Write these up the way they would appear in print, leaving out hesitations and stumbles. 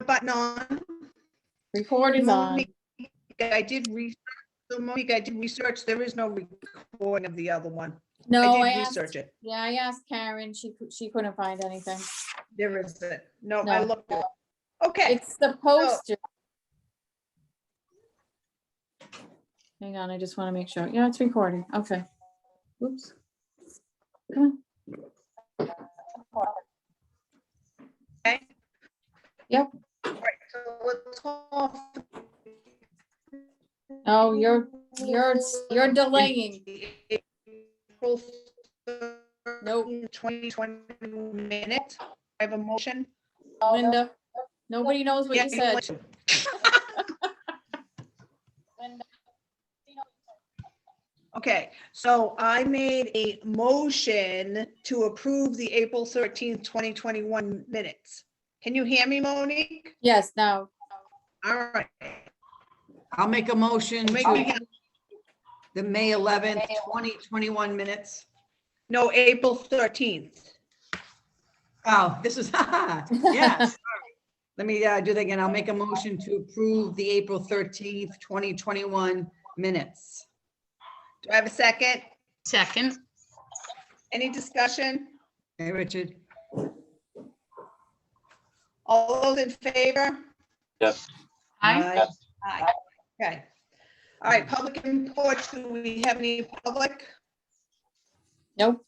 button on? Record is on. Monique, I did research. So Monique, I did research. There is no recording of the other one. No, I I did asked, research it. yeah, I asked Karen, she couldn't find anything. There isn't. No, No. I looked at it. Okay. It's supposed to. Hang on, I just want to make sure. Yeah, it's recording. Okay. Oops. Come on. Okay. Yep. All right, so let's call. Oh, you're delaying. April Nope. 2020 minute. I have a motion. Linda, nobody knows what Yeah, you said. motion. Okay, so I made a motion to approve the April 13th, 2021 minutes. Can you hear me, Monique? Yes, now, All right. I'll make a motion Make to me- the May 11th, 2021 minutes. No, April 13th. Oh, this is, yes. Let me do that again. I'll make a motion to approve the April 13th, 2021 minutes. Do I have a second? Second. Any discussion? Hey, Richard. All those in favor? Yes. Aye. Aye. Okay. All right, public input. Do we have any public? nope.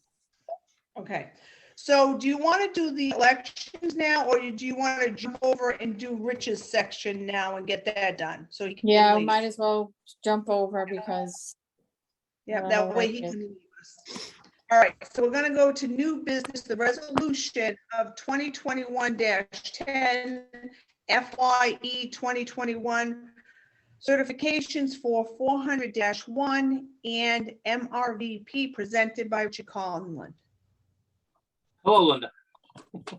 Okay. So do you want to do the elections now, or do you want to jump over and do Rich's section now and get that done? So he can. Yeah, leave? might as well jump over because, Yeah, that way he can leave us. All right, so we're gonna go to new business, the resolution of 2021-10 FYE 2021 certifications for 400-1 and MRVP presented by Richard Conlon. Hello, Linda.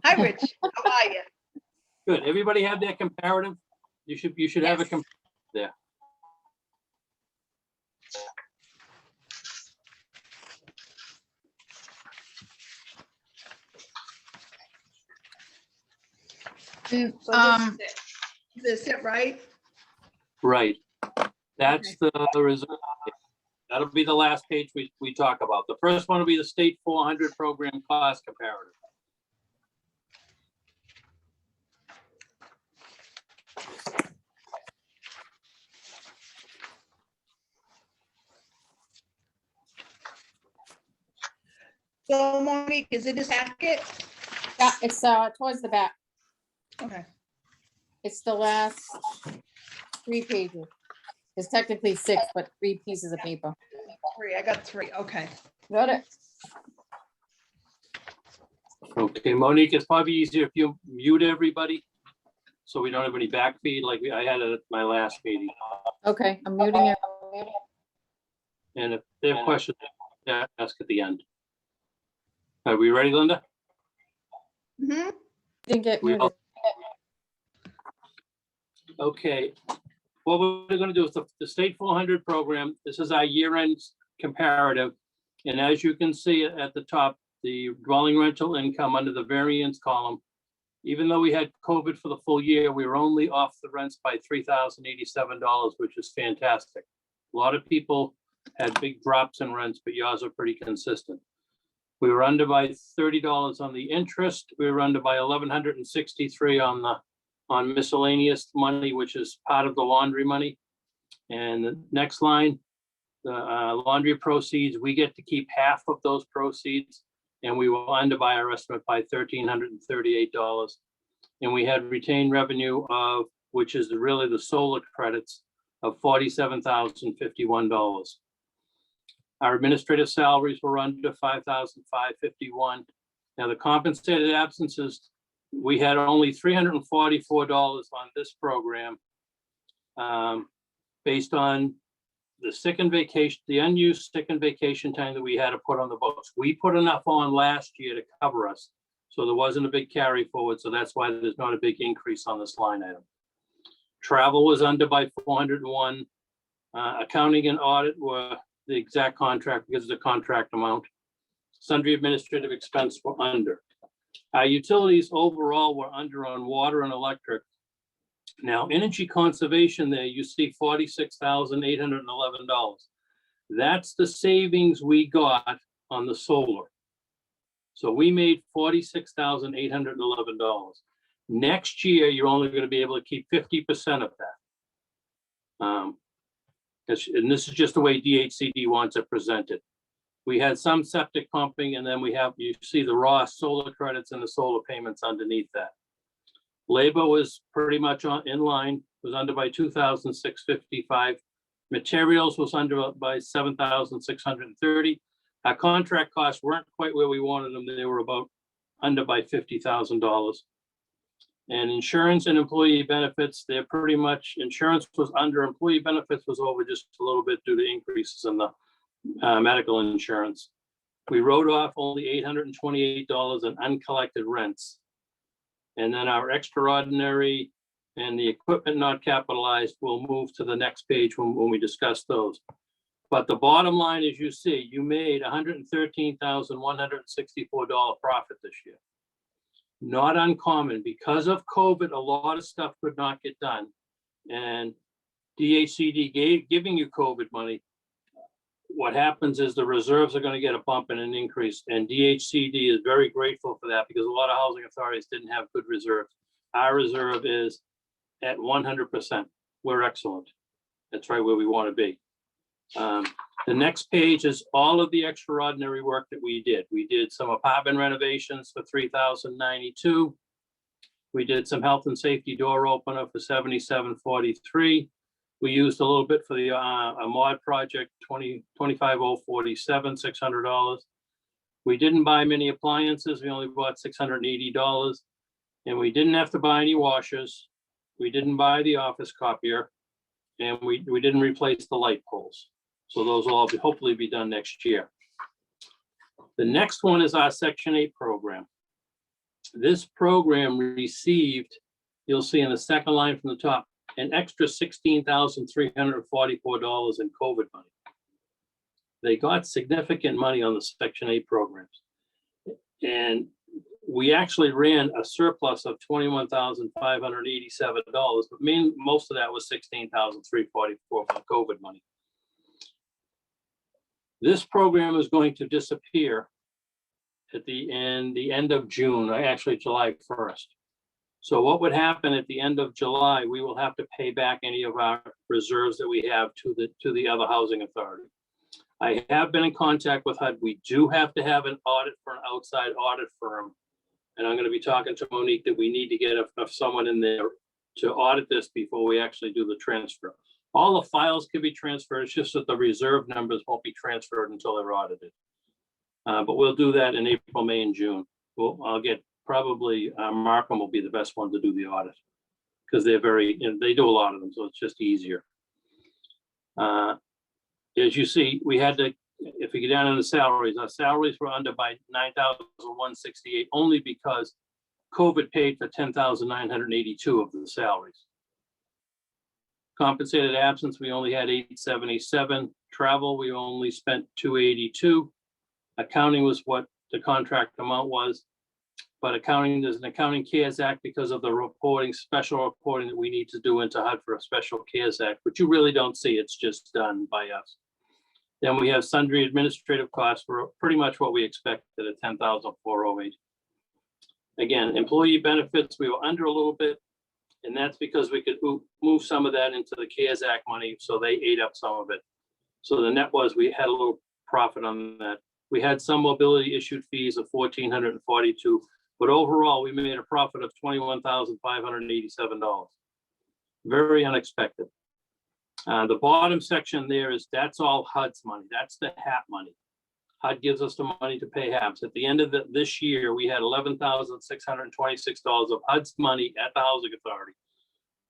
Hi, Rich. How are you? Good. Everybody have their comparative? You should have a Yes. comparative there. So Um, this is it, right? Right. That's the result. That'll be the last page we talk about. The first one will be the state 400 program cost comparative. So Monique, is it a packet? yeah, it's towards the back. Okay. It's the last 3 pages. It's technically 6, but 3 pieces of paper. I got three, okay. Got it? Okay, Monique, it's probably easier if you mute everybody so we don't have any back feed like I had it at my last meeting. Okay, I'm muting it. And if they have questions, yeah, ask at the end. Are we ready, Linda? Mhm. Didn't get We muted. all- Okay, what we're gonna do is the state 400 program, this is our year-end comparative. And as you can see at the top, the dwelling rental income under the variance column, even though we had COVID for the full year, we were only off the rents by $3,087, which is fantastic. A lot of people had big drops in rents, but yours are pretty consistent. We were under by $30 on the interest. We were under by $1,163 on miscellaneous money, which is part of the laundry money. And the next line, the laundry proceeds, we get to keep half of those proceeds. And we were under by our estimate by $1,338. And we had retained revenue of, which is really the solar credits, of $47,051. Our administrative salaries were under $5,551. Now the compensated absences, we had only $344 on this program, based on the sick and vacation, the unused sick and vacation time that we had to put on the books. We put enough on last year to cover us, so there wasn't a big carry forward. So that's why there's not a big increase on this line item. Travel was under by 401. Accounting and audit were the exact contract because of the contract amount. Sundry administrative expense were under. Our utilities overall were under on water and electric Now, energy conservation there, you see $46,811. That's the savings we got on the solar. So we made $46,811. Next year, you're only going to be able to keep 50% of that. And this is just the way DHCD wants it presented. We had some septic pumping, and then you see the raw solar credits and the solar payments underneath that. Labor was pretty much in line, was under by 2,655. Materials was under by 7,630. Our contract costs weren't quite where we wanted them. They were about under by $50,000. And insurance and employee benefits, they're pretty much, insurance was under, employee benefits was over just a little bit due to increases in the medical insurance. We wrote off only $828 in uncollected rents. And then our extraordinary and the equipment not capitalized will move to the next page when we discuss those. But the bottom line, as you see, you made $113,164 profit this year. Not uncommon. Because of COVID, a lot of stuff could not get done. And DHCD giving you COVID money, what happens is the reserves are going to get a bump and an increase. And DHCD is very grateful for that because a lot of housing authorities didn't have good reserves. Our reserve is at 100%. We're excellent. That's right where we want to be. The next page is all of the extraordinary work that we did. We did some apartment renovations for $3,092. We did some health and safety door opener for $77.43. We used a little bit for the a mod project, $25,047, $600. We didn't buy many appliances. We only bought $680. And we didn't have to buy any washers. We didn't buy the office copier. And we didn't replace the light poles. So those will all hopefully be done next year. The next one is our Section 8 program. This program received, you'll see in the second line from the top, an extra $16,344 in COVID money. They got significant money on the Section 8 programs. And we actually ran a surplus of $21,587, but most of that was $16,344 from COVID money. This program is going to disappear at the end of June, actually July 1st. So what would happen at the end of July, we will have to pay back any of our reserves that we have to the other housing authority. I have been in contact with HUD. We do have to have an audit for an outside audit firm. And I'm going to be talking to Monique that we need to get someone in there to audit this before we actually do the transfer. All the files can be transferred. It's just that the reserve numbers won't be transferred until they're audited. But we'll do that in April, May, and June. I'll get probably Markham will be the best one to do the audit because they're they do a lot of them, so it's just easier. As you see, we had to, if we get down into salaries, our salaries were under by $9,168 only because COVID paid for $10,982 of the salaries. Compensated absence, we only had $877. Travel, we only spent $282. Accounting was what the contract amount was. But accounting, there's an Accounting CARES Act because of the reporting, special reporting that we need to do into HUD for a special CARES Act, but you really don't see, it's just done by us. Then we have sundry administrative costs for pretty much what we expected at $10,408. Again, employee benefits, we were under a little bit, and that's because we could move some of that into the CARES Act money, so they ate up some of it. So the net was we had a little profit on that. We had some mobility issued fees of $1,442, but overall we made a profit of $21,587. Very unexpected. The bottom section there that's all HUD's money. That's the HAP money. HUD gives us the money to pay HAPs. At the end of this year, we had $11,626 of HUD's money at the Housing Authority,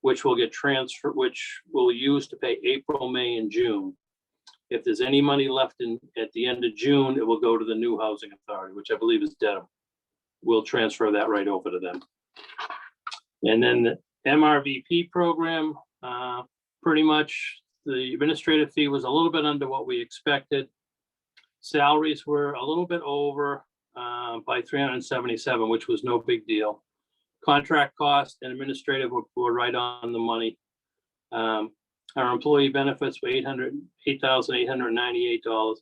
which will get transferred, which we'll use to pay April, May, and June. If there's any money left at the end of June, it will go to the new Housing Authority, which I believe is Dedham. We'll transfer that right over to them. And then the MRVP program, pretty much the administrative fee was a little bit under what we expected. Salaries were a little bit over by 377, which was no big deal. Contract cost and administrative were right on the money. Our employee benefits were $8,898,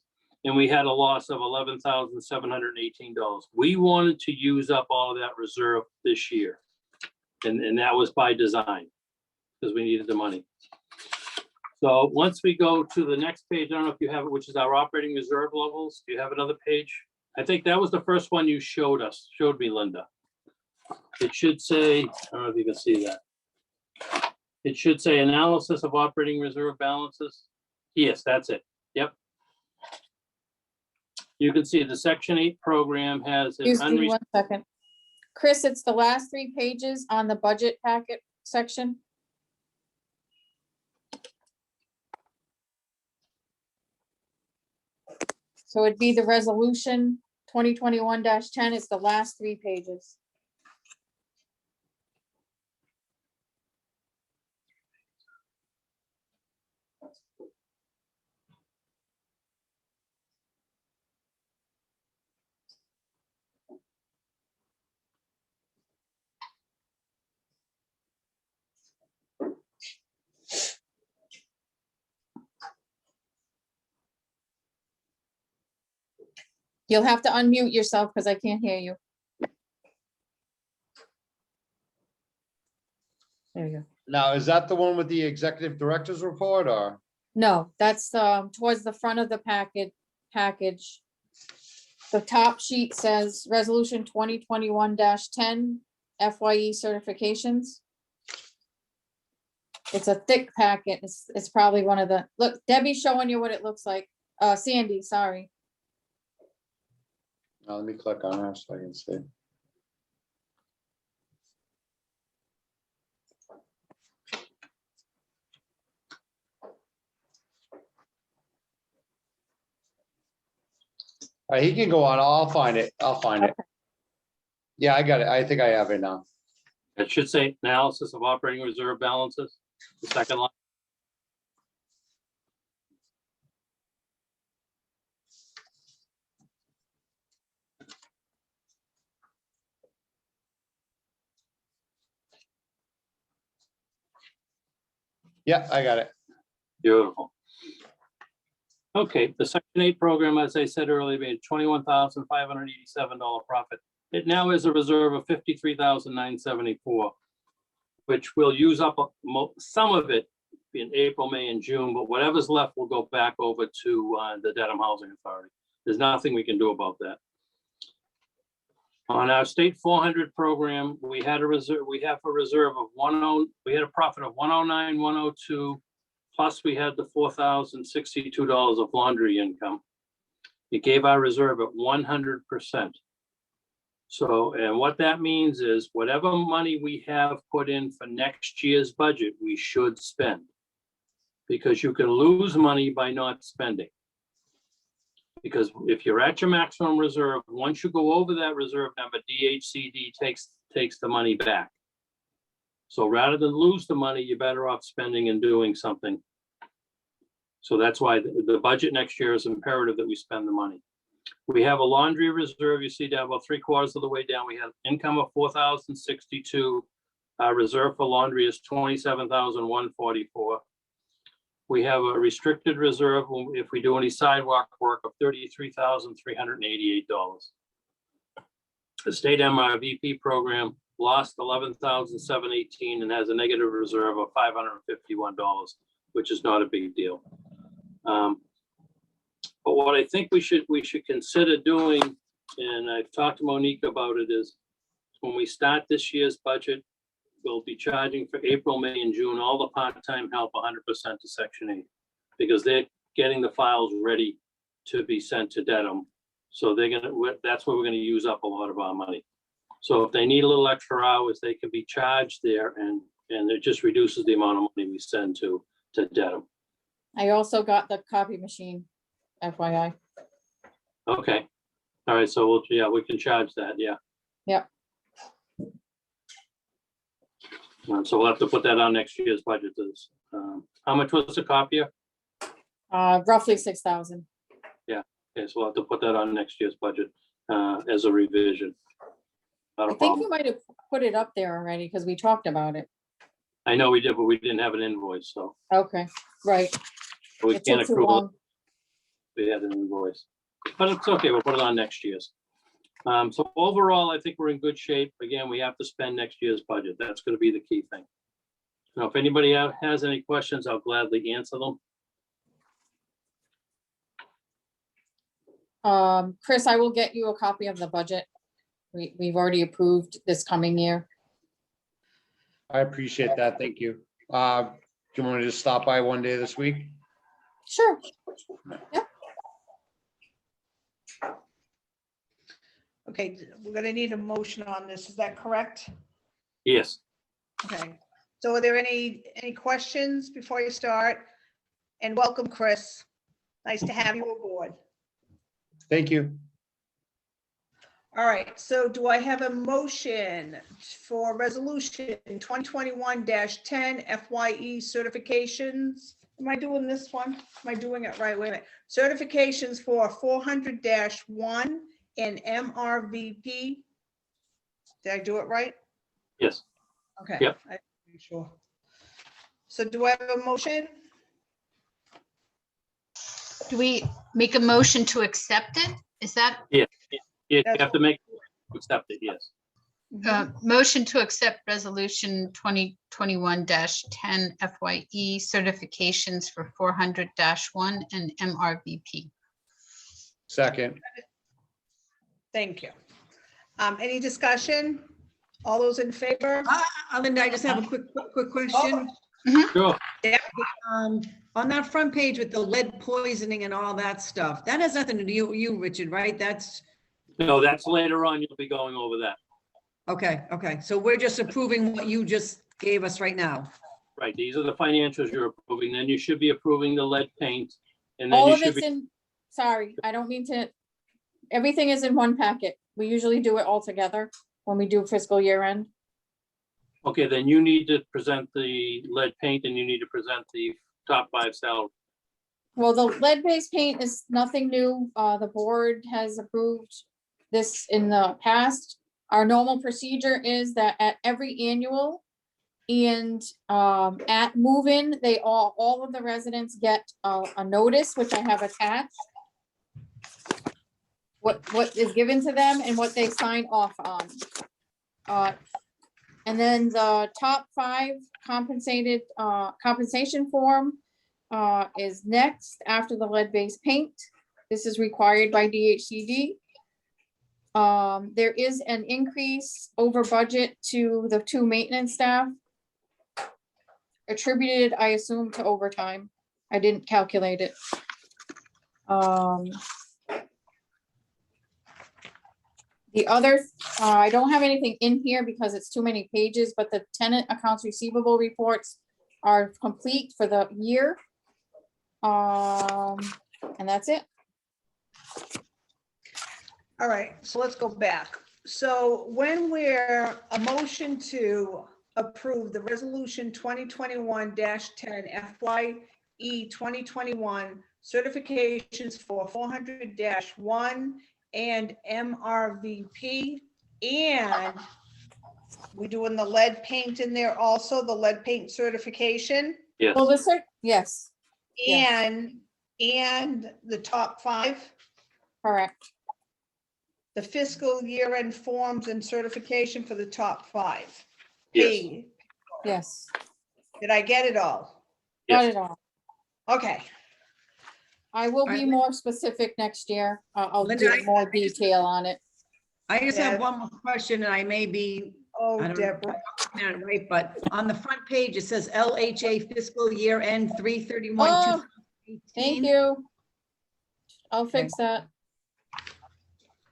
and we had a loss of $11,718. We wanted to use up all of that reserve this year. And that was by design, because we needed the money. So once we go to the next page, I don't know if you have it, which is our operating reserve levels. Do you have another page? I think that was the first one you showed me, Linda. It should say, I don't know if you can see that. It should say analysis of operating reserve balances. Yes, that's it. Yep. You can see the Section 8 program has an Excuse me 1 second. Chris, it's the last 3 pages on the budget packet section. So it'd be the resolution 2021-10. It's the last 3 pages. You'll have to unmute yourself because I can't hear you. There you go. Now, is that the one with the executive director's report or? No, that's towards the front of the package. The top sheet says resolution 2021-10 FYE certifications. It's a thick packet. It's probably one of the, look, Debbie's showing you what it looks like. Sandy, sorry. Now, let me click on her so I can see. He can go on. I'll find it. I'll find it. Yeah, I got it. I think I have it now. It should say analysis of operating reserve balances, the second line. Yeah, I got it. Beautiful. Okay, the Section 8 program, as I said earlier, made $21,587 profit. It now is a reserve of $53,974, which will use up some of it in April, May, and June, but whatever's left will go back over to the Dedham Housing Authority. There's nothing we can do about that. On our state 400 program, we had a reserve. We have a reserve of we had a profit of 109, 102. Plus we had the $4,062 of laundry income. It gave our reserve at 100%. So, and what that means is whatever money we have put in for next year's budget, we should spend. Because you can lose money by not spending. Because if you're at your maximum reserve, once you go over that reserve number, DHCD takes the money back. So rather than lose the money, you're better off spending and doing something. So that's why the budget next year is imperative that we spend the money. We have a laundry reserve, you see down about 3/4 of the way down. We have income of $4,062. Our reserve for laundry is $27,144. We have a restricted reserve if we do any sidewalk work of $33,388. The state MRVP program lost $11,718 and has a negative reserve of $551, which is not a big deal. But what I think we should consider doing, and I've talked to Monique about it, is when we start this year's budget, we'll be charging for April, May, and June, all the part-time help 100% to Section 8, because they're getting the files ready to be sent to Dedham. So that's where we're gonna use up a lot of our money. So if they need a little extra hours, they can be charged there, and it just reduces the amount of money we send to Dedham. I also got the copy machine, FYI. Okay. All right, so we can charge that, yeah. Yep. So we'll have to put that on next year's budget. How much was the copier? Roughly 6,000. Okay, so we'll have to put that on next year's budget as a revision. Not I a think problem. you might have put it up there already because we talked about it. I know we did, but we didn't have an invoice, so Okay, right. we It can't took too approve it. long. We had an invoice. But it's okay, we'll put it on next year's. So overall, I think we're in good shape. Again, we have to spend next year's budget. That's gonna be the key thing. Now, if anybody has any questions, I'll gladly answer them. Chris, I will get you a copy of the budget. We've already approved this coming year. I appreciate that. Thank you. Do you want to just stop by one day this week? Sure. Okay, we're gonna need a motion on this. Is that correct? Yes, Okay. So are there any questions before you start? And welcome, Chris. Nice to have you aboard. Thank you. All right, so do I have a motion for resolution 2021-10 FYE certifications? Am I doing this one? Am I doing it right? Wait a minute. Certifications for 400-1 and MRVP. Did I do it right? yes. Okay. Yep. I'm sure. So do I have a motion? Do we make a motion to accept it? Is that You have to make, accept it, yes. motion to accept resolution 2021-10 FYE certifications for 400-1 and MRVP? Second. Thank you. Any discussion? All those in favor? Linda, I just have a quick question. Sure. On that front page with the lead poisoning and all that stuff, that has nothing to do with you, Richard, right? That's, No, that's later on. You'll be going over that. okay. So we're just approving what you just gave us right now. Right, these are the financials you're approving. Then you should be approving the lead paint. And then All you of should it's be, in, sorry, I don't mean to, everything is in one packet. We usually do it all together when we do fiscal year end. okay, then you need to present the lead paint and you need to present the top 5 salary. Well, the lead-based paint is nothing new. The board has approved this in the past. Our normal procedure is that at every annual and at move-in, they all of the residents get a notice, which I have attached. What is given to them and what they sign off on. And then the top 5 compensated compensation form is next after the lead-based paint. This is required by DHCD. There is an increase over budget to the 2 maintenance staff. Attributed, I assume, to overtime. I didn't calculate it. The other, I don't have anything in here because it's too many pages, but the tenant accounts receivable reports are complete for the year. And that's it. All right, so let's go back. So when we're a motion to approve the resolution 2021-10 FYE 2021 certifications for 400-1 and MRVP, and we doing the lead paint in there also, the lead paint certification, Yes, Well, yes, Yes. and the top 5, correct. the fiscal year end forms and certification for the top 5. yes, Paid. Yes, Did I get it all? got yes. it all. Okay, I will be Alright. more specific next year. I'll Linda, give more detail on it. I just Yeah. have one more question, and I may be, oh, I don't know. Deborah, right, but on the front page, it says LHA fiscal year end 3/31. Oh, Thank you. I'll fix that.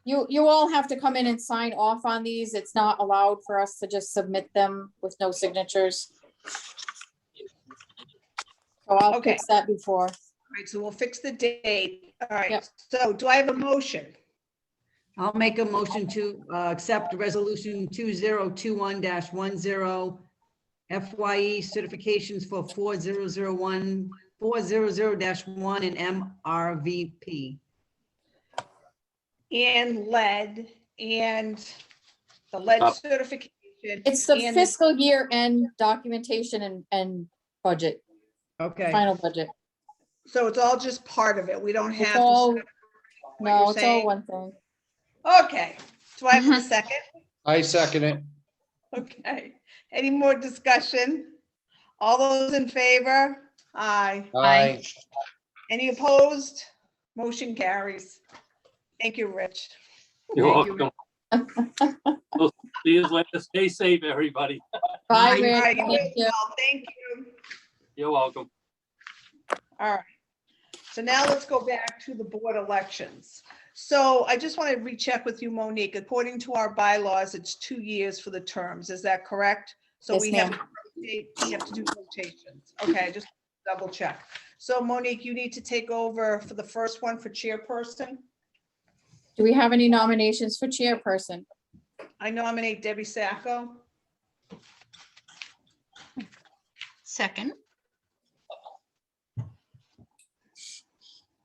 You all have to come in and sign off on these. It's not allowed for us to just submit them with no signatures. So I'll Okay. fix that before. all right, so we'll fix the date. All right, Yep. so do I have a motion? I'll make a motion to accept resolution 2021-10 FYE certifications for 4001, 400-1 and MRVP. And lead and the lead Up. certification. It's the and fiscal year end documentation and budget, Okay, final budget. So it's all just part of it. We don't It's have to. all, what no, you're it's all saying. one thing. Okay, do I have a second? I second it. Okay, any more discussion? All those in favor? Aye. Aye. Any opposed? Motion carries. Thank you, Rich. You're Thank you. welcome. We'll see you later. Stay safe, everybody. Bye, Aye. Rick. All right, you Thank as you. well. Thank you. You're welcome. All right. So now let's go back to the board elections. So I just want to recheck with you, Monique. According to our bylaws, it's 2 years for the terms. Is that correct? So Yes, we have, we have to do rotations. Okay, just double check. So Monique, you need to take over for the first one for chairperson. Do we have any nominations for chairperson? I nominate Debbie Sacco. Second.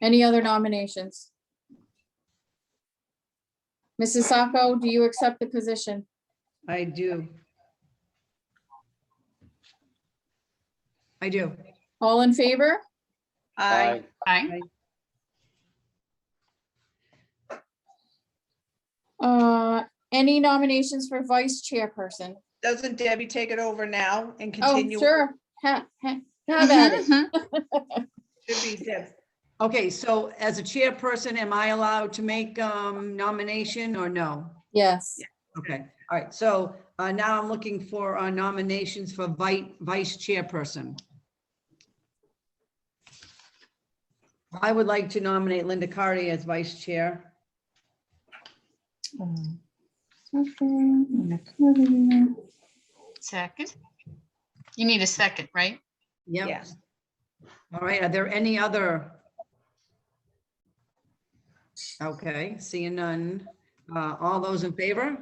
Any other nominations? Mrs. Sacco, do you accept the position? I do. I do. All in favor? Aye. Aye. Any nominations for vice chairperson? Doesn't Debbie take it over now and Oh, continue? sure. Have at it. Mhm. Should be Deb. Okay, so as a chairperson, am I allowed to make nomination or no? Yes. Okay, all right, so now I'm looking for nominations for vice chairperson. I would like to nominate Linda Cardy as vice chair. Second. You need a second, right? Yep. Yes. All right, are there any other? Okay, seeing none. All those in favor?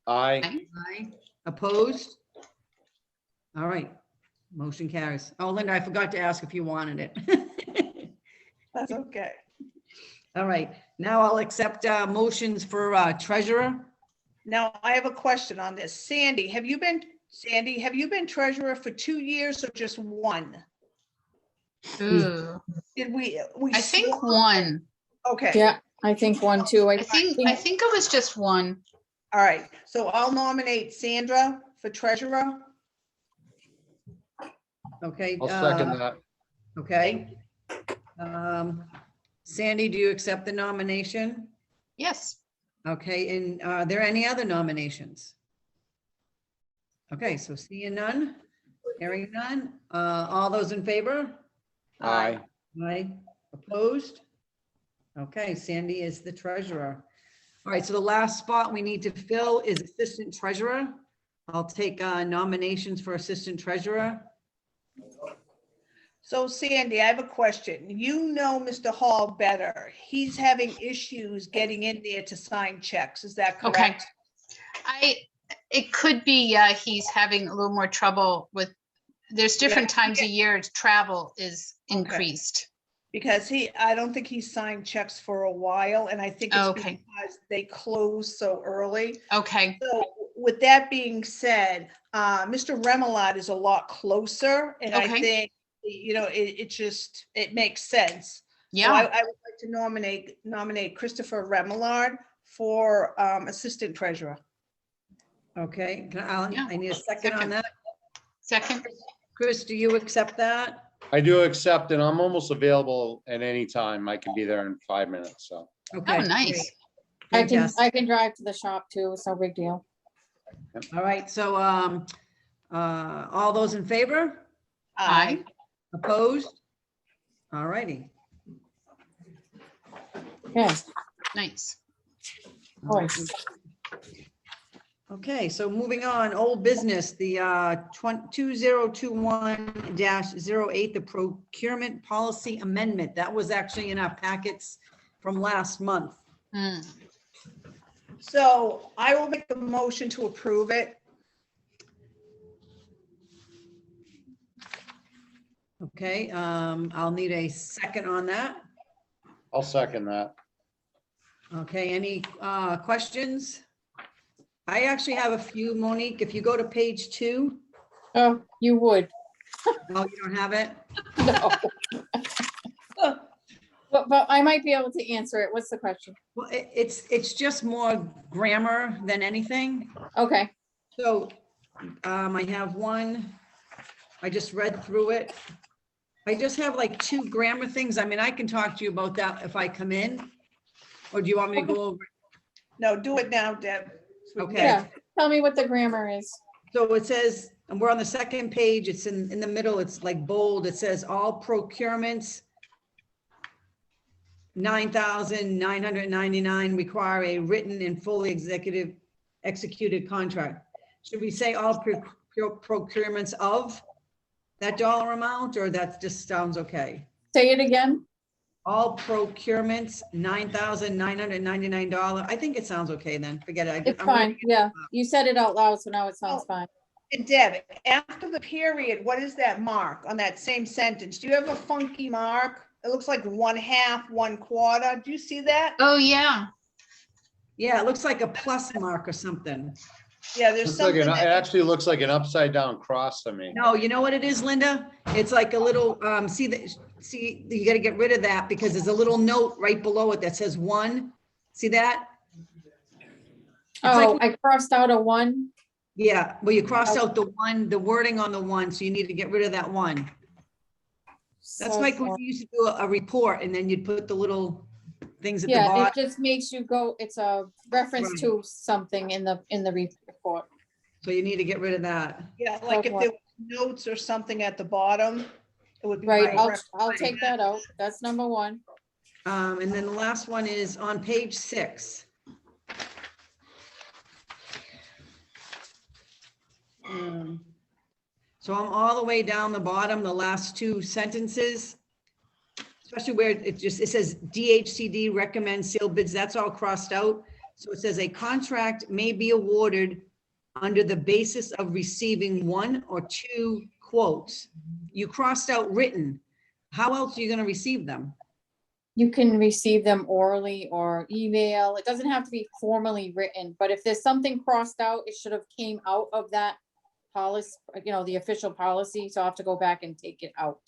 Aye. Aye. Opposed? All right, motion carries. Oh, Linda, I forgot to ask if you wanted it. That's okay. All right, now I'll accept motions for treasurer. Now, I have a question on this. Sandy, have you been treasurer for 2 years or just one? Ooh, Did we? I think swore- one. Okay, Yeah, I think one, too. I think it was just one. all right. So I'll nominate Sandra for treasurer. Okay. I'll second that. Okay. Sandy, do you accept the nomination? Yes. Okay, and are there any other nominations? Okay, so seeing none, hearing none, all those in favor? Aye. Aye, opposed? Okay, Sandy is the treasurer. All right, so the last spot we need to fill is assistant treasurer. I'll take nominations for assistant treasurer. So Sandy, I have a question. You know Mr. Hall better. He's having issues getting in there to sign checks. Is that Okay. correct? It could be, he's having a little more trouble with, there's different times a year travel is increased. Because I don't think he signed checks for a while, and I think it's Okay. because they close so early. Okay, So with that being said, Mr. Remillard is a lot closer, and I Okay. think, it makes sense. So yeah, I would like to nominate Christopher Remillard for assistant treasurer. Okay, Yeah, I need a second on second. that. second. Chris, do you accept that? I do accept, and I'm almost available at any time. I can be there in 5 minutes, so. Okay. Oh, nice. great. I Fantastic. can drive to the shop, too. It's no big deal. All right, so all those in favor? Aye. Opposed? All righty. Yes. Nice. Voice. Okay, so moving on, old business, the 2021-08, the procurement policy amendment. That was actually in our packets from last month. Hmm. So I will make the motion to approve it. Okay, I'll need a second on that. I'll second that. Okay, any questions? I actually have a few, Monique. If you go to page 2, Oh, you would. oh, you don't have it? No. But I might be able to answer it. What's the question? Well, it's just more grammar than anything. Okay, So I have one, I just read through it. I just have like 2 grammar things. I mean, I can talk to you about that if I come in. Or do you want me to go over? No, do it now, Deb. So we can Okay. yeah. Tell me what the grammar is. So it says, and we're on the second page, it's in the middle, it's like bold, it says all procurements 9,999 require a written and fully executed contract. Should we say all procurements of that dollar amount, or that just sounds okay? Say it again. All procurements, $9,999. I think it sounds okay then. Forget it. It's I'm fine. reading it. Yeah, you said it out loud, so now it sounds fine. And Deb, after the period, what is that mark on that same sentence? Do you have a funky mark? It looks like 1/2, 1/4. Do you see that? Oh, yeah. Yeah, it looks like a plus mark or something. Yeah, there's Looks like something it that, actually looks like an upside down cross to me. No, you know what it is, Linda? It's like a little, see, you gotta get rid of that because there's a little note right below it that says 1. See that? Oh, like- I crossed out a 1. Yeah, well, you crossed out the 1, the wording on the 1, so you need to get rid of that 1. That's So like when far. you used to do a report and then you'd put the little things at the Yeah, it bottom. just makes you go, it's a reference Right. to something in the report. So you need to get rid of that. yeah, like if there was notes or something at the bottom, it would be. Right, my I'll take that out. That's number 1. And then the last one is on page 6. So I'm all the way down the bottom, the last 2 sentences. Especially where it says DHCD recommends sealed bids, that's all crossed out. So it says a contract may be awarded under the basis of receiving 1 or 2 quotes. You crossed out written. How else are you gonna receive them? You can receive them orally or email. It doesn't have to be formally written, but if there's something crossed out, it should have came out of that policy, the official policy. So I'll have to go back and take it out.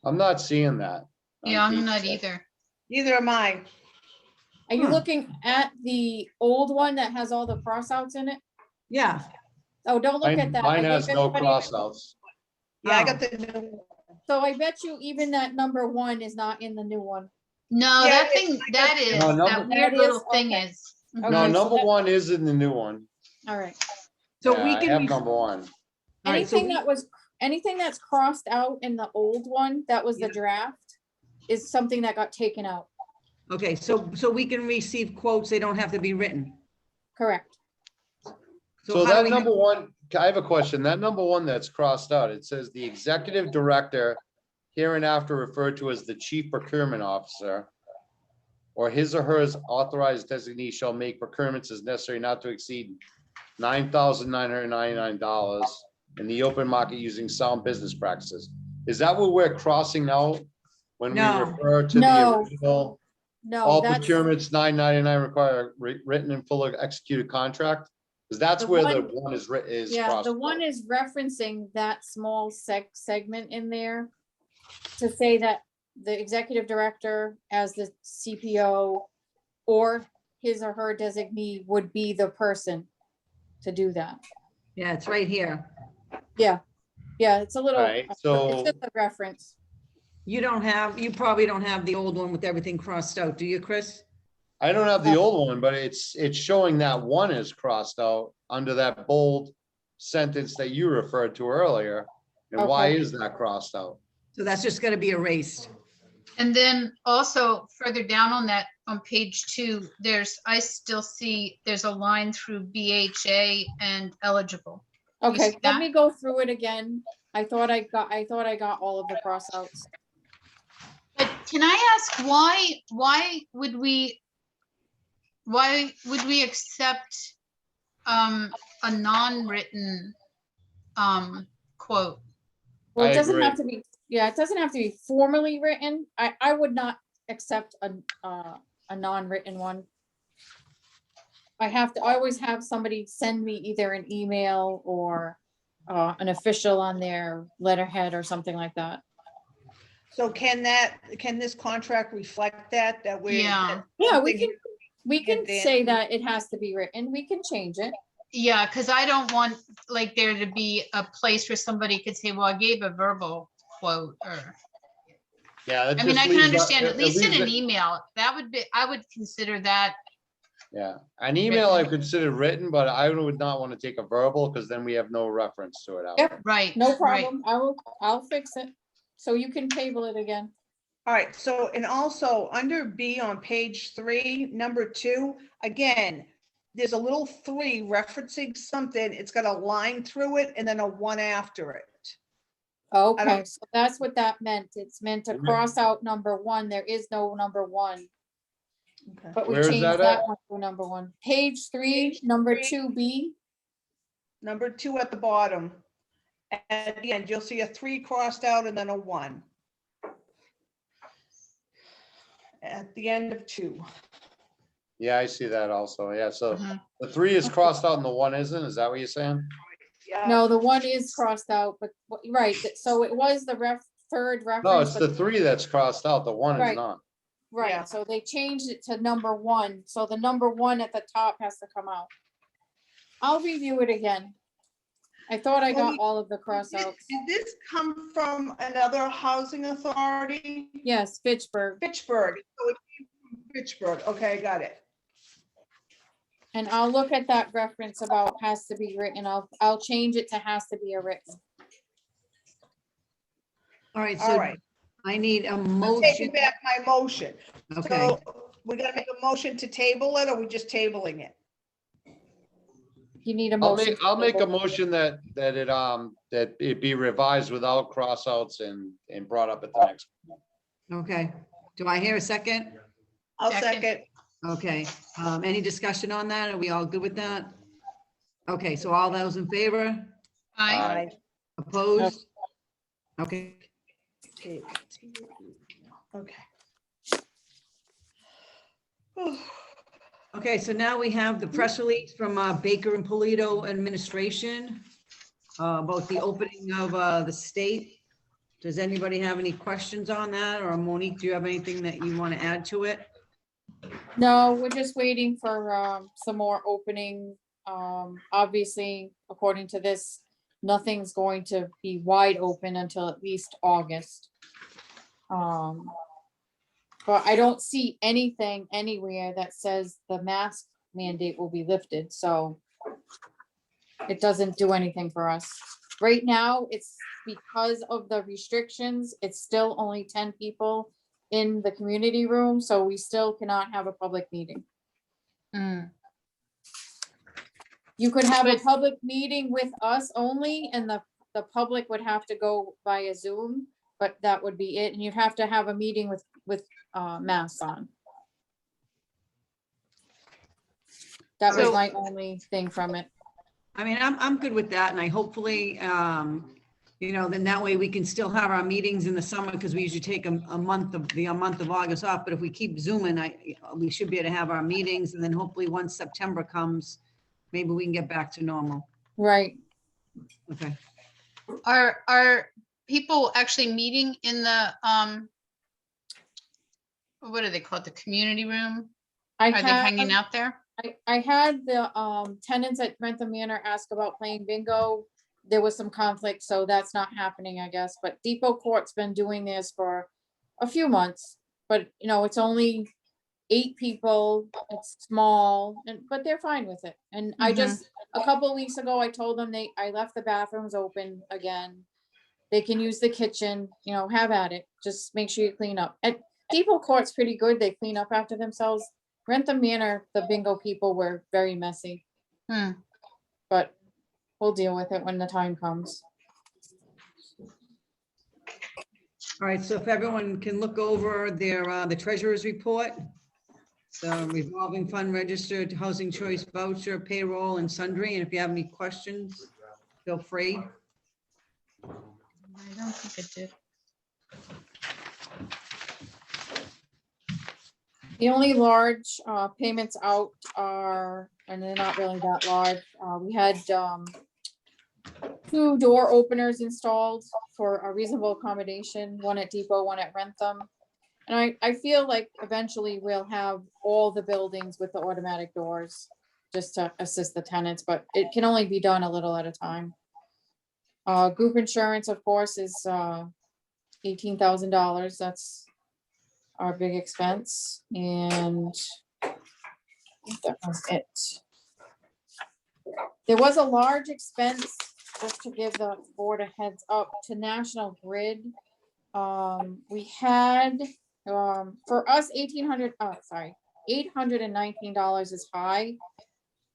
I'm not seeing that. Yeah, I'm on not page 6. either. Neither am I. Are you Huh. looking at the old one that has all the crossouts in it? Yeah, Oh, don't look at that. I Mine has gave no everybody- crossouts. Yeah, I Oh. got the new. So I bet you even that number 1 is not in the new one. No, Yeah, that it- thing, that is, No, that number- weird That little is? thing Okay. is. Okay, No, so number that- 1 is in the new one. All right. so Yeah, we I have can, number 1. all right, so Anything that's crossed out in the old one, that was the Yeah. draft, is something that got taken out. okay, so we can receive quotes, they don't have to be written. Correct. So how do that we- number 1, I have a question. That number 1 that's crossed out, it says the executive director hereinafter referred to as the chief procurement officer or his or her authorized designee shall make procurements as necessary not to exceed $9,999 in the open market using sound business practices. Is that what we're crossing out when we No. refer to the No. original? No, All that's, procurements $999 require written and full executed contract? Because that's The where the one- one is written is yeah, crossed the one out. is referencing that small segment in there to say that the executive director as the CPO or his or her designee would be the person to do that. Yeah, it's right here. Yeah, it's a little, Alright, so- it's just a reference. You probably don't have the old one with everything crossed out, do you, Chris? I don't have the old one, but it's showing that one is crossed out under that bold sentence that you referred to earlier. And why Okay. is that crossed out? So that's just gonna be erased. And then also further down on that, on page 2, I still see there's a line through BHA and eligible. You Okay, see let that? me go through it again. I thought I got all of the crossouts. But can I ask why would we accept a non-written quote? Well, I it doesn't agree. have to be, it doesn't have to be formally written. I would not accept a non-written one. I always have somebody send me either an email or an official on their letterhead or something like that. So can this contract reflect that we're? Yeah. Yeah, we something- can, we can Advance. say that it has to be written. We can change it. Yeah, because I don't want like there to be a place where somebody could say, well, I gave a verbal quote or, Yeah. that I mean, just I can leaves understand, it- at least in leaves an it- email, that would be, I would consider that, Yeah, an email I Written. consider written, but I would not want to take a verbal because then we have no reference to it. out Yep. there. right. No right. problem. I'll fix it. So you can table it again. All right, so, and also under B on page 3, number 2, again, there's a little 3 referencing something. It's got a line through it and then a 1 after it. Okay, so that's what that meant. It's meant to Mhm. cross out number 1. There is no number 1, Okay. but we Where is changed that that at? one to number 1. Page 3, Page number 3. 2B. Number 2 at the bottom. At the end, you'll see a 3 crossed out and then a 1. At the end of 2. Yeah, I see that also. Yeah, so Mhm. the 3 is crossed out and the 1 isn't. Is that what you're saying? Yeah. No, the 1 is crossed out, but, right, so it was the third No, reference, it's but, the 3 that's crossed out. The 1 is Right. not. Yeah. right, so they changed it to number 1, so the number 1 at the top has to come out. I'll review it again. I thought I got Tony, all of the cross Did outs. this come from another housing authority? Yes, Fitchburg, Fitchburg. So it came from Fitchburg. Okay, got it. and I'll look at that reference about has to be written. I'll change it to has to be a written. All right, All so right. I need a I'm motion. taking back my motion. Okay, So we gotta make a motion to table it, or we just tabling it? You need a I'll motion. make, to I'll make a table. motion that it be revised without crossouts and brought up at the next. okay. Do I hear a second? I'll Second. second. Okay, any discussion on that? Are we all good with that? Okay, so all those in favor? I, Opposed? Okay, Okay. okay, so now we have the press release from Baker and Polito administration about the opening of the state. Does anybody have any questions on that? Or Monique, do you have anything that you want to add to it? No, we're just waiting for some more opening. Obviously, according to this, nothing's going to be wide open until at least August. But I don't see anything anywhere that says the mask mandate will be lifted, so it doesn't do anything for us. Right now, it's because of the restrictions, it's still only 10 people in the community room, so we still cannot have a public meeting. mm, You could have a But- public meeting with us only, and the public would have to go via Zoom, but that would be it, and you'd have to have a meeting with masks on. That was So- my only thing from it. I mean, I'm good with that, and I hopefully, then that way we can still have our meetings in the summer, because we usually take a month of August off, but if we keep Zooming, we should be able to have our meetings, and then hopefully once September comes, maybe we can get back to normal. Right. Okay. are people actually meeting in the, what do they call it? The community room? I Are they hanging out there? I had the tenants at Rentham Manor ask about playing bingo. There was some conflict, so that's not happening, I guess, but Depot Court's been doing this for a few months. But, it's only 8 people, it's small, but they're fine with it. And I Mhm. just, a couple of weeks ago, I told them I left the bathrooms open again. They can use the kitchen, have at it, just make sure you clean up. And Depot Court's pretty good, they clean up after themselves. Rentham Manor, the bingo people were very messy, Hmm. but we'll deal with it when the time comes. All right, so if everyone can look over the treasurer's report, the revolving fund registered housing choice voucher, payroll and sundry, and if you have any questions, feel free. I don't think it did. The only large payments out are, and they're not really that large. We had 2 door openers installed for a reasonable accommodation, one at Depot, one at Rentham. And I feel like eventually we'll have all the buildings with the automatic doors just to assist the tenants, but it can only be done a little at a time. Group insurance, of course, is $18,000. That's our big expense, and I think that was it. There was a large expense, just to give the board a heads up, to National Grid. We had, for us, $819 is high.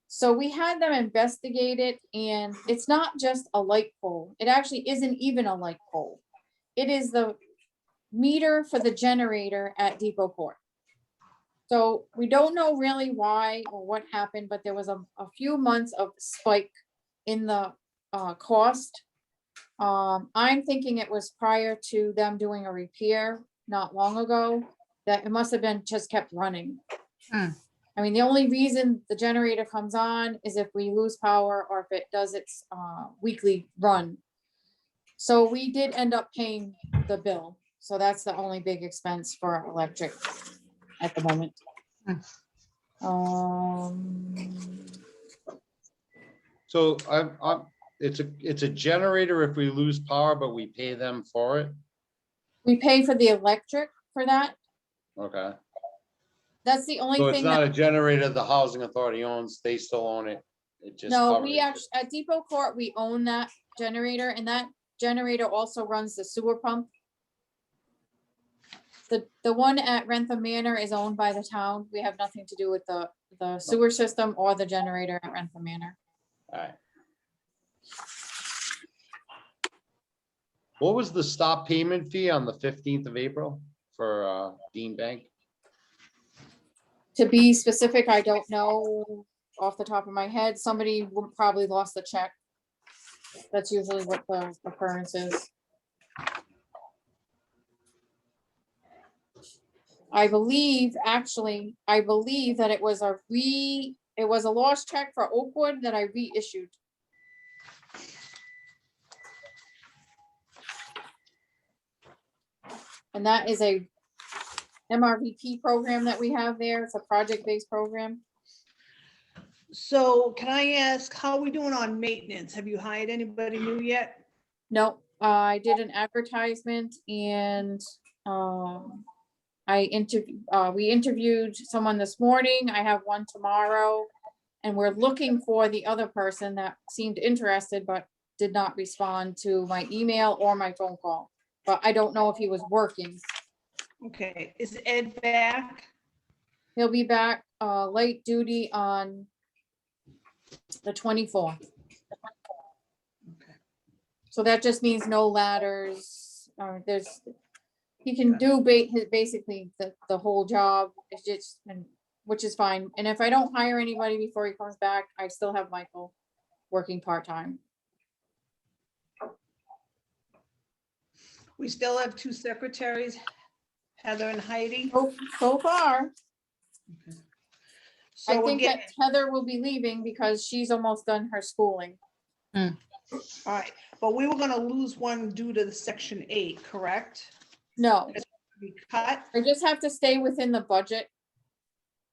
So we had them investigate it, and it's not just a light pole. It actually isn't even a light pole. It is the meter for the generator at Depot Court. So we don't know really why or what happened, but there was a few months of spike in the cost. I'm thinking it was prior to them doing a repair not long ago, that it must have been just kept running. I mean, the only reason the generator comes on is if we lose power or if it does its weekly run. So we did end up paying the bill. So that's the only big expense for electric at the moment. So it's a generator if we lose power, but we pay them for it? We pay for the electric for that. Okay, That's the only so it's thing not that, a generator the housing authority owns, they still own it? It just no, covers we it. actually, at Depot Court, we own that generator, and that generator also runs the sewer pump. The one at Rentham Manor is owned by the town. We have nothing to do with the sewer system or the generator at Rentham Manor. Alright. What was the stop payment fee on the 15th of April for Dean Bank? To be specific, I don't know off the top of my head. Somebody probably lost the check. That's usually what the occurrence is. I believe that it was a lost check for Oakwood that I reissued. And that is a MRVP program that we have there. It's a project-based program. So can I ask, how are we doing on maintenance? Have you hired anybody new yet? No, I did an advertisement and we interviewed someone this morning. I have one tomorrow. And we're looking for the other person that seemed interested but did not respond to my email or my phone call. But I don't know if he was working. Okay, is Ed back? He'll be back light duty on the 24th. Okay. So that just means no ladders. He can do basically the whole job. It's just, which is fine. And if I don't hire anybody before he comes back, I still have Michael working part-time. We still have 2 secretaries, Heather and Heidi. So far, So I we're think that getting, Heather will be leaving because she's almost done her schooling. all right, but we were gonna lose one due to the Section 8, correct? No, We cut, I just have to stay within the budget.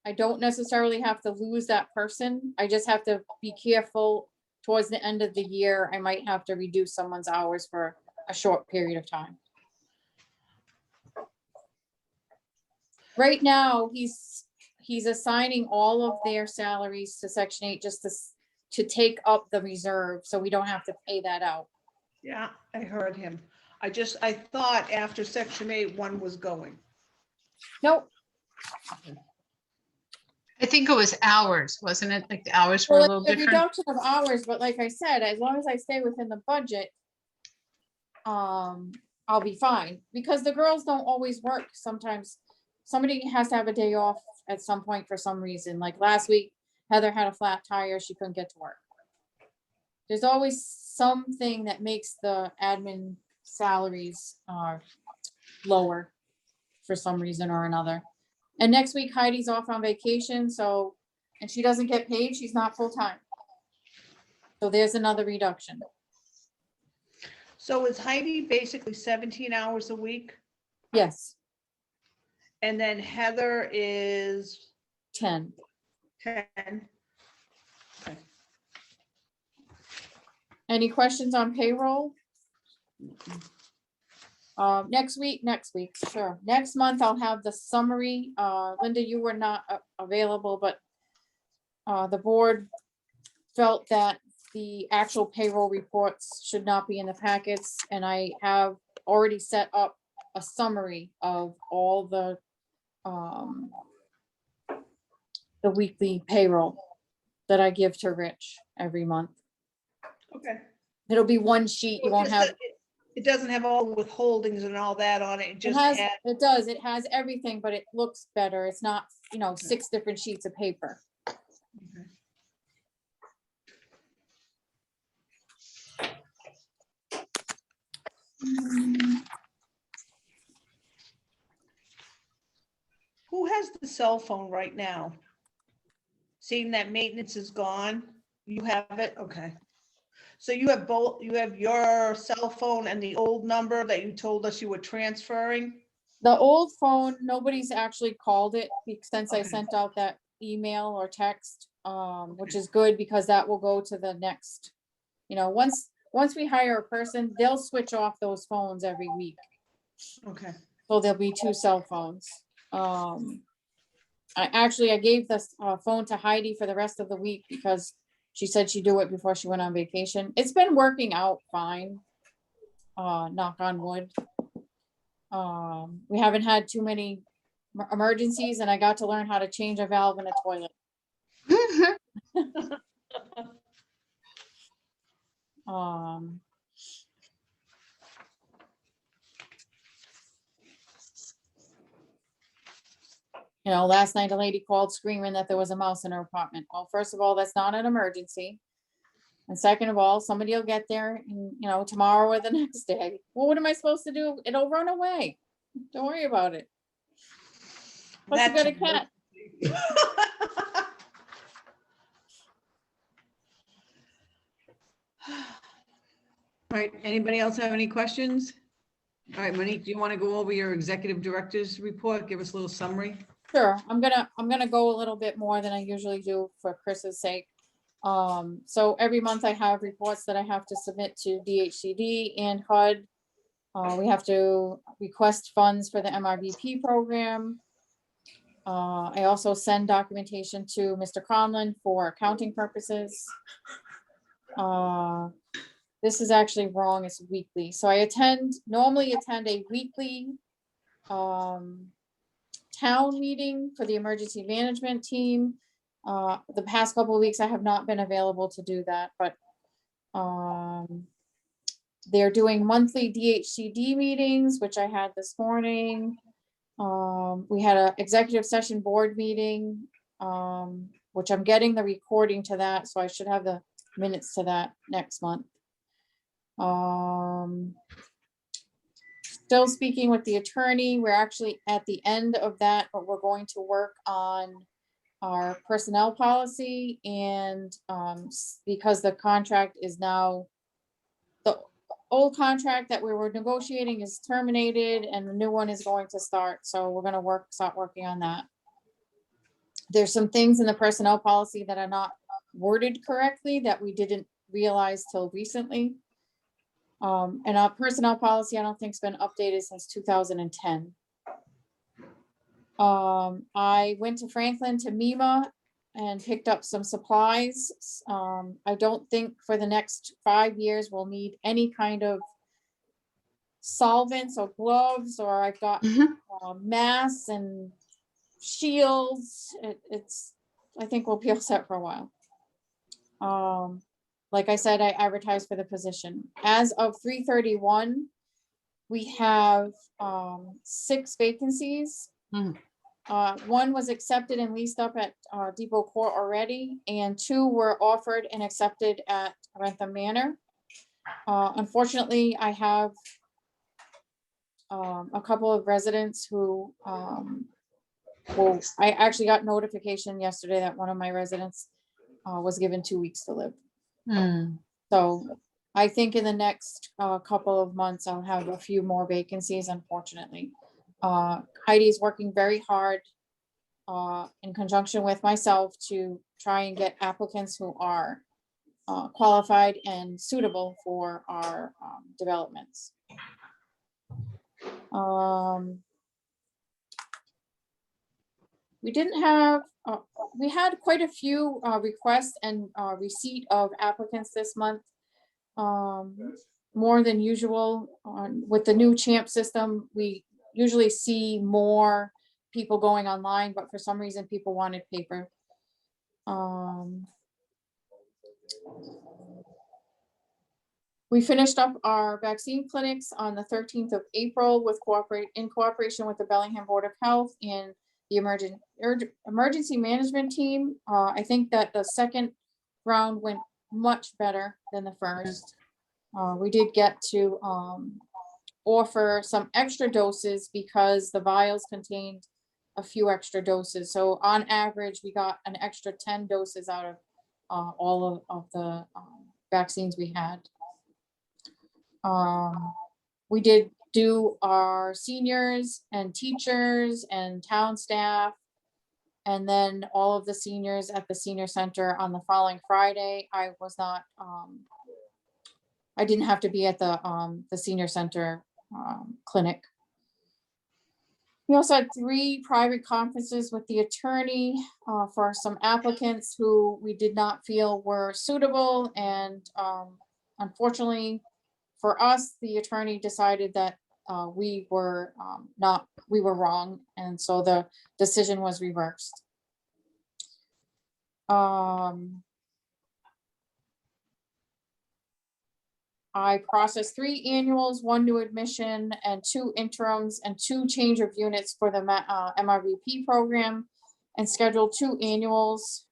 I don't necessarily have to lose that person. I just have to be careful towards the end of the year. I might have to reduce someone's hours for a short period of time. Right now, he's assigning all of their salaries to Section 8 just to take up the reserve, so we don't have to pay that out. yeah, I heard him. I thought after Section 8, one was going. Nope. I think it was hours, wasn't it? Like the hours were a Well, little it's a different. reduction of hours, but like I said, as long as I stay within the budget, I'll be fine, because the girls don't always work. Sometimes somebody has to have a day off at some point for some reason. Like last week, Heather had a flat tire. She couldn't get to work. There's always something that makes the admin salaries lower for some reason or another. And next week Heidi's off on vacation, so, and she doesn't get paid, she's not full-time. So there's another reduction. So is Heidi basically 17 hours a week? Yes, And then Heather is 10. 10. Any questions on payroll? Next week, sure. Next month, I'll have the summary. Linda, you were not available, but the board felt that the actual payroll reports should not be in the packets, and I have already set up a summary of all the weekly payroll that I give to Rich every month. Okay. It'll be one sheet. You won't have. It doesn't have all the withholdings and all that on it. It It just has, has, it does, it has everything, but it looks better. It's not, 6 different sheets of paper. who has the cell phone right now? Seeing that maintenance is gone, you have it? Okay. So you have both, you have your cell phone and the old number that you told us you were transferring? The old phone, nobody's actually called it since I Okay. sent out that email or text, which is good because that will go to the next, once we hire a person, they'll switch off those phones every week. Okay. So there'll be 2 cell phones. I gave this phone to Heidi for the rest of the week because she said she'd do it before she went on vacation. It's been working out fine. Knock on wood. We haven't had too many emergencies, and I got to learn how to change a valve in a toilet. Last night a lady called screaming that there was a mouse in her apartment. Well, first of all, that's not an emergency. And second of all, somebody will get there, and, tomorrow or the next day. Well, what am I supposed to do? It'll run away. Don't worry about it. Plus you got a cat. All right, anybody else have any questions? All right, Monique, do you want to go over your executive director's report? Give us a little summary. Sure, I'm gonna go a little bit more than I usually do for Chris's sake. So every month I have reports that I have to submit to DHCD and HUD. We have to request funds for the MRBP program. I also send documentation to Mr. Conlon for accounting purposes. This is actually wrong, it's weekly. So I normally attend a weekly town meeting for the emergency management team. The past couple of weeks I have not been available to do that, but they're doing monthly DHCD meetings, which I had this morning. We had an executive session board meeting, which I'm getting the recording to that, so I should have the minutes to that next month. Still speaking with the attorney. We're actually at the end of that, but we're going to work on our personnel policy, and because the contract is now, the old contract that we were negotiating is terminated and the new one is going to start. So we're gonna start working on that. There's some things in the personnel policy that are not worded correctly that we didn't realize till recently. And our personnel policy, I don't think has been updated since 2010. I went to Franklin to MEMA and picked up some supplies. I don't think for the next 5 years we'll need any kind of solvents or gloves, or I've got masks and shields. I think we'll be all set for a while. Like I said, I advertised for the position. As of 3/31, we have 6 vacancies. One was accepted and leased up at Depot Court already, and 2 were offered and accepted at Rentham Manor. Unfortunately, I have a couple of residents who well, I actually got notification yesterday that one of my residents was given 2 weeks to live. So I think in the next couple of months, I'll have a few more vacancies, unfortunately. Heidi's working very hard in conjunction with myself to try and get applicants who are qualified and suitable for our developments. We didn't have, we had quite a few requests and receipt of applicants this month. More than usual. With the new CHAMP system, we usually see more people going online, but for some reason, people wanted paper. We finished up our vaccine clinics on the 13th of April with in cooperation with the Bellingham Board of Health and the emergency management team. I think that the second round went much better than the first. We did get to offer some extra doses because the vials contained a few extra doses. So on average, we got an extra 10 doses out of all of the vaccines we had. We did do our seniors and teachers and town staff, and then all of the seniors at the senior center on the following Friday. I was not, I didn't have to be at the senior center clinic. We also had 3 private conferences with the attorney for some applicants who we did not feel were suitable, and unfortunately for us, the attorney decided that we were wrong, and so the decision was reversed. I processed 3 annuals, 1 new admission, and 2 interims, and 2 change of units for the MRVP program, and scheduled 2 annuals.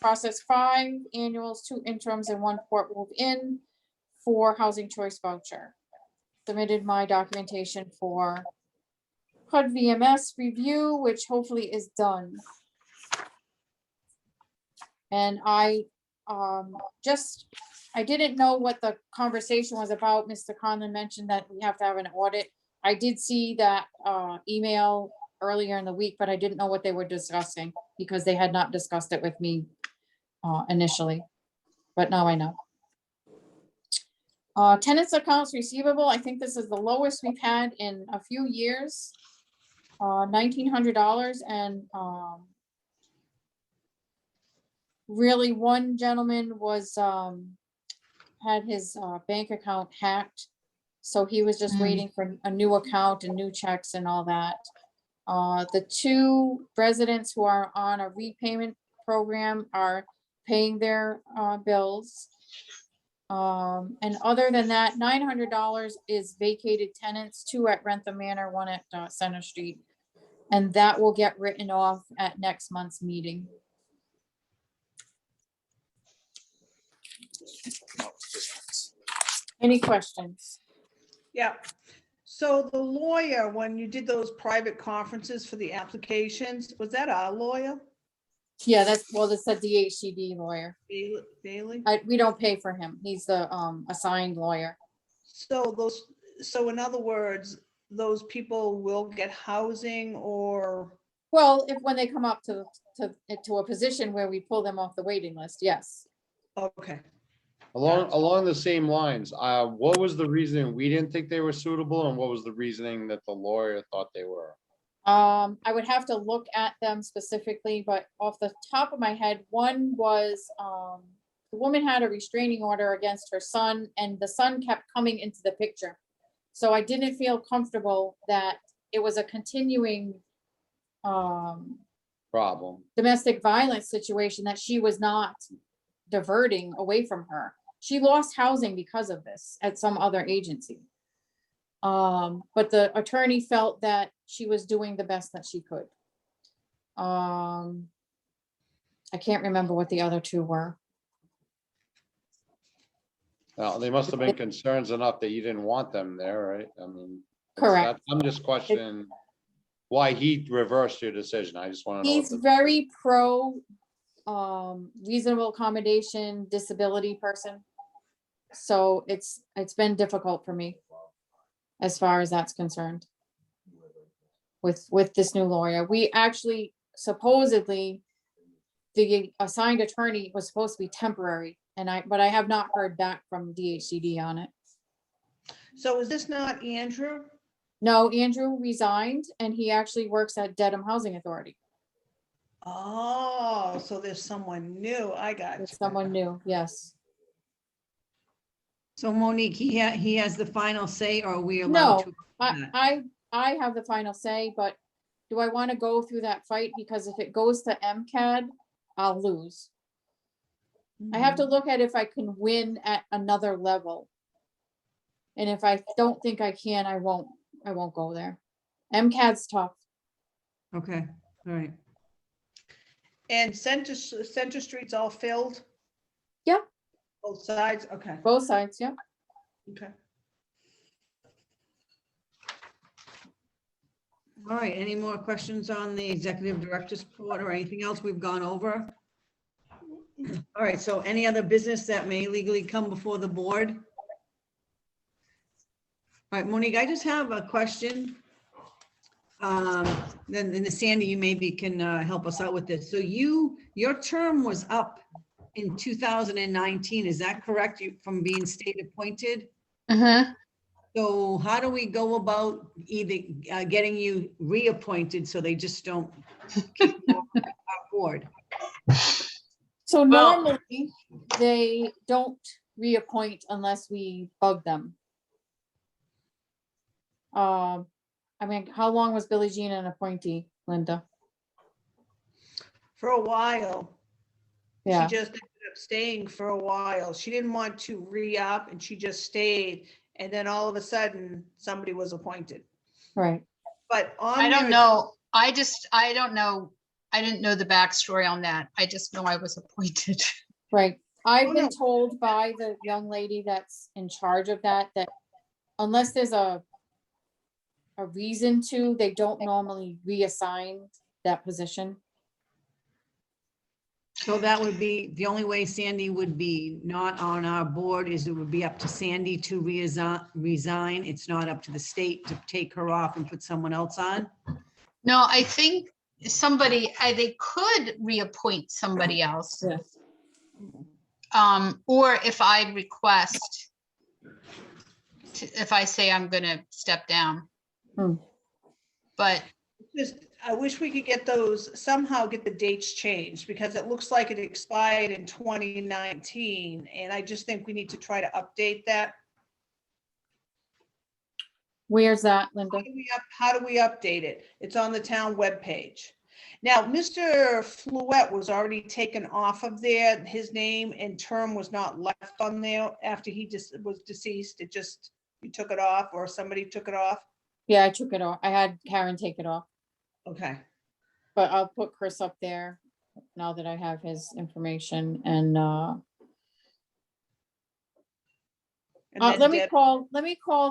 Processed 5 annuals, 2 interims, and 1 court move-in for housing choice voucher. Submitted my documentation for HUD VMS review, which hopefully is done. And I didn't know what the conversation was about. Mr. Conlon mentioned that we have to have an audit. I did see that email earlier in the week, but I didn't know what they were discussing because they had not discussed it with me initially, but now I know. Tenants accounts receivable, I think this is the lowest we've had in a few years. $1,900, and really one gentleman was had his bank account hacked, so he was just waiting for a new account and new checks and all that. The 2 residents who are on a repayment program are paying their bills. And other than that, $900 is vacated tenants, 2 at Rentham Manor, 1 at Center Street. And that will get written off at next month's meeting. Any questions? Yeah. So the lawyer, when you did those private conferences for the applications, was that our lawyer? Yeah, that's a DHCD lawyer. Bailey? We don't pay for him. He's the assigned lawyer. So in other words, those people will get housing, or? Well, when they come up to a position where we pull them off the waiting list, yes. Okay. Along the same lines, what was the reasoning we didn't think they were suitable, and what was the reasoning that the lawyer thought they were? I would have to look at them specifically, but off the top of my head, one was, the woman had a restraining order against her son, and the son kept coming into the picture. So I didn't feel comfortable that it was a continuing Problem. domestic violence situation that she was not diverting away from her. She lost housing because of this at some other agency. But the attorney felt that she was doing the best that she could. I can't remember what the other 2 were. Well, they must have been concerns enough that you didn't want them there, right? I mean, Correct. I'm just questioning why he reversed your decision. I just want to know. He's very pro, reasonable accommodation, disability person. So it's been difficult for me as far as that's concerned. With this new lawyer, we actually supposedly, the assigned attorney was supposed to be temporary, but I have not heard back from DHCD on it. So is this not Andrew? No, Andrew resigned and he actually works at Dedham Housing Authority. Oh, so there's someone new. I got It's you. someone new, yes. So Monique, he has the final say, or are we allowed No, to? I have the final say, but do I want to go through that fight? Because if it goes to MCAD, I'll lose. I have to look at if I can win at another level. And if I don't think I can, I won't go there. MCAD's tough. Okay, all right. And Center Street's all filled? Yep. Both sides, okay, Both sides, yep. okay. All right, any more questions on the executive director's report or anything else we've gone over? All right, so any other business that may legally come before the board? All right, Monique, I just have a question. Then Sandy, you maybe can help us out with this. So your term was up in 2019, is that correct? You from being state appointed? Mhm. So how do we go about either getting you reappointed so they just don't kick you off our board? So Well- normally they don't reappoint unless we bug them. I mean, how long was Billie Jean an appointee, Linda? For a while. She Yeah, just ended up staying for a while. She didn't want to re-up and she just stayed. And then all of a sudden, somebody was appointed. right. But on I don't there- know. I don't know. I didn't know the backstory on that. I just know I was appointed. Right. Oh, I've been no. told by the young lady that's in charge of that unless there's a reason to, they don't normally reassign that position. So that would be, the only way Sandy would be not on our board is it would be up to Sandy to resign. It's not up to the state to take her off and put someone else on. No, I think they could reappoint somebody else. Yes. Or if I request, if I say I'm gonna step down. Hmm. But Just, I wish we could get those, somehow get the dates changed because it looks like it expired in 2019. And I just think we need to try to update that. Where's that, Linda? How do we update it? It's on the town webpage. Now, Mr. Fluette was already taken off of there. His name and term was not left on there after he just was deceased. It just, you took it off or somebody took it off. Yeah, I took it off. I had Karen take it off, Okay. but I'll put Chris up there now that I have his information and, And then let me Deb- call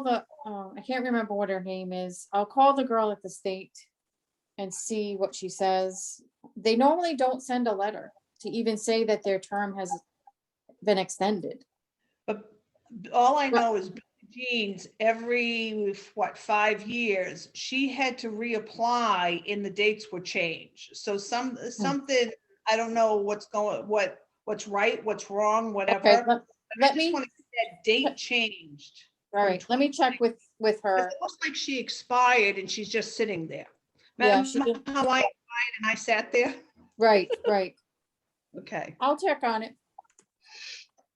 the, I can't remember what her name is. I'll call the girl at the state and see what she says. They normally don't send a letter to even say that their term has been extended. But all I know is Jean's every, 5 years, she had to reapply and the dates were changed. So something, I don't know what's right, what's wrong, whatever. Okay, but I let just me, wanna get that date changed. all right, let me check with 'Cause her. It looks like she expired and she's just sitting there. Yeah, she Remember did. how I applied and I sat there? Right, right. Okay. I'll check on it.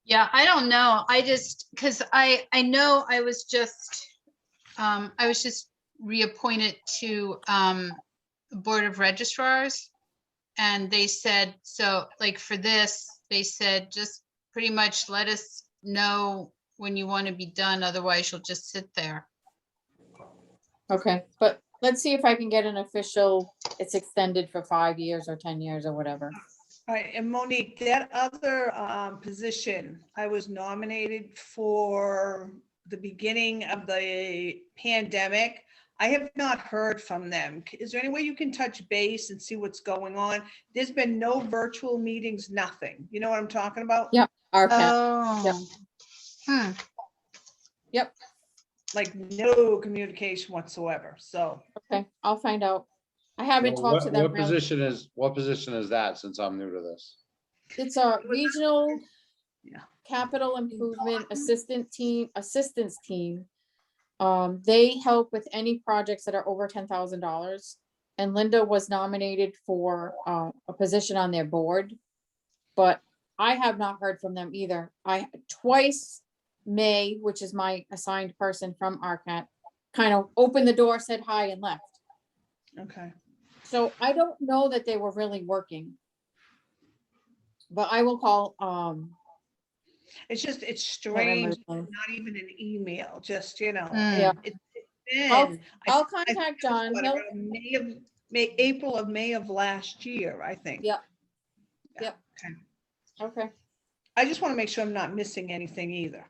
yeah, I don't know. I just, because I know I was just reappointed to Board of Registrars. And they said, so like for this, they said, just pretty much let us know when you want to be done. Otherwise you'll just sit there. Okay, but let's see if I can get an official, it's extended for 5 years or 10 years or whatever. All right, and Monique, that other position, I was nominated for the beginning of the pandemic. I have not heard from them. Is there any way you can touch base and see what's going on? There's been no virtual meetings, nothing. You know what I'm talking about? Yeah. RCAT. Oh. Hmm. Like no communication whatsoever. So Okay, I'll find out. I haven't Well, talked to them What really. what position is that, since I'm new to this? It's a regional Yeah. capital improvement assistance team. They help with any projects that are over $10,000. And Linda was nominated for a position on their board. But I have not heard from them either. Twice May, which is my assigned person from RCAT, kind of opened the door, said hi and left. okay. So I don't know that they were really working. But I will call, It's just, it's can't remember strange, his name. not even an email, just, you know. Mm. Yeah. and it's been, I'll I I'll think contact it was John. what, He'll, around April of May of last year, I think. Yeah. Yeah, Yep. okay. okay, I just want to make sure I'm not missing anything either.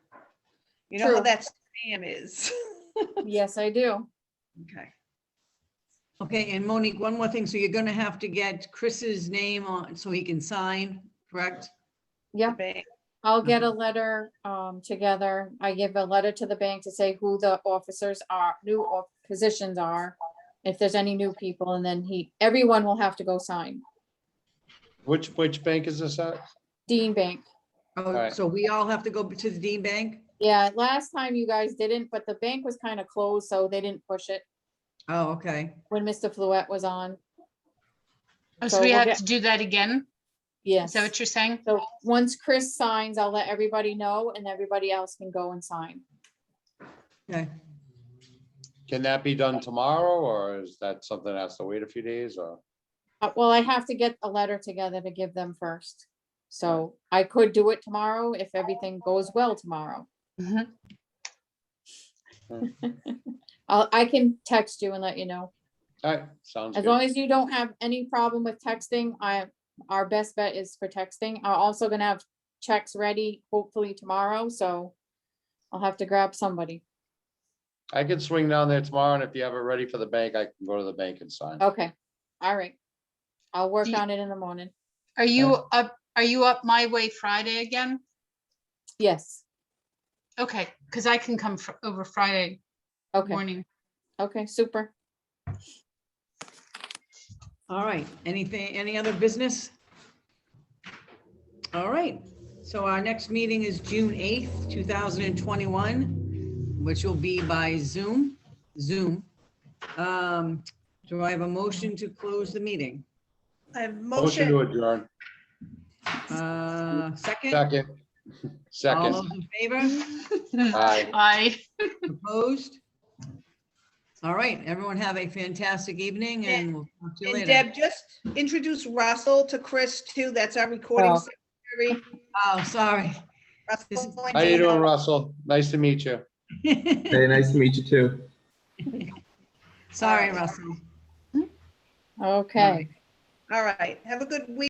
You know how True. that spam is. yes, I do. Okay. Okay, and Monique, one more thing. So you're gonna have to get Chris's name on so he can sign, correct? Yeah, Bank. I'll get a letter together. I give a letter to the bank to say who the officers are, positions are. If there's any new people, and then everyone will have to go sign. Which bank is this at? Dean Bank. Oh, right. so we all have to go to the Dean Bank? Yeah, last time you guys didn't, but the bank was kind of closed, so they didn't push it Oh, okay. when Mr. Fluette was on. Oh, So so we we'll have get- to do that again? Is Yes. that what you're saying? So once Chris signs, I'll let everybody know, and everybody else can go and sign. Okay. Can that be done tomorrow, or is that something that has to wait a few days, or? Well, I have to get a letter together to give them first. So I could do it tomorrow if everything goes well tomorrow. Mhm. I can text you and let you know. All right, sounds As good. long as you don't have any problem with texting, our best bet is for texting. I'm also gonna have checks ready hopefully tomorrow, so I'll have to grab somebody. I can swing down there tomorrow, and if you have it ready for the bank, I can go to the bank and sign. Okay, all right. I'll work Do you- on it in the morning. Are you up my way Friday again? Yes, Okay, because I can come over Friday okay, morning. okay, super. All right. Anything, any other business? All right. So our next meeting is June 8th, 2021, which will be by Zoom. Do I have a motion to close the meeting? I have Motion to motion. adjourn. Second? Second. All Second. those in favor? Aye. Aye. Opposed? All right, everyone have a fantastic evening and we'll talk to you And later. Deb, just introduce Russell to Chris too. That's our recording Oh. secretary. Oh, sorry. Russell How you doing, Russell? Nice to meet you. Hey, nice to meet you too. Sorry, Russell. Okay. All right. Have a good week.